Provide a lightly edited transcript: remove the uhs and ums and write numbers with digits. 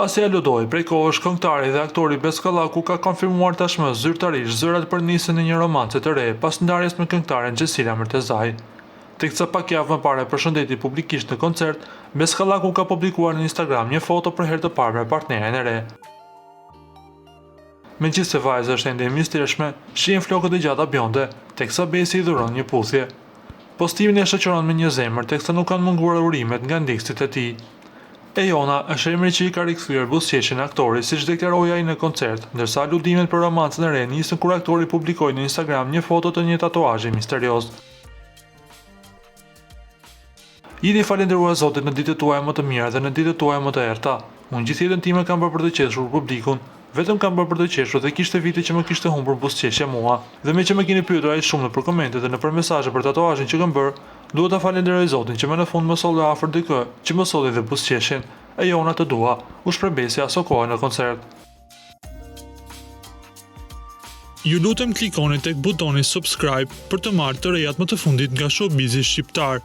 Pasi aludoi prej kohësh, këngëtari dhe aktori Beskallaku ka konfirmuar tashmë zyrtarisht zërat për nisjen e një romance të re pas ndarjes me këngëtaren Xhesira Mertezaj. Teksa pak javë më parë përshëndeti publikisht në koncert, Beskallaku ka publikuar në Instagram një foto për herë të parë me partneren e re. Megjithse vajza është ende e mistershme, shihen flokët e gjata bjonde, teksa Besi i dhuron një puthje. Postimin e shoqëron me një zemër, teksa nuk kanë munguar urimet nga ndjekësit e tij. Ejona është emri që i ka rikthyer buzëqeshjen aktorit, siç deklaroi ai në koncert, ndërsa aludimet për romancën e re nisën kur aktori publikoi në Instagram një foto të një tatuazhi misterioz. Jeni falendëruar Zotit në ditët tuaja më të mira dhe në ditët tuaja më të errta. Unë gjithë jetën time kam bërë për të qeshur publikun, vetëm kam bërë për të qeshur dhe kishte vite që më kishte humbur buzëqeshja mua. Dhe me që më keni pyetur aq shumë nëpër komente dhe nëpër mesazhe për tatuazhin që kam bërë, duhet ta falenderoj Zotin që më në fund më solli afër dikë, që më solli dhe buzëqeshjen. Ejona të dua, u shpreh Besi aso kohë në koncert. Ju lutem klikoni tek butoni subscribe për të marrë të rejat më të fundit nga showbizi shqiptar.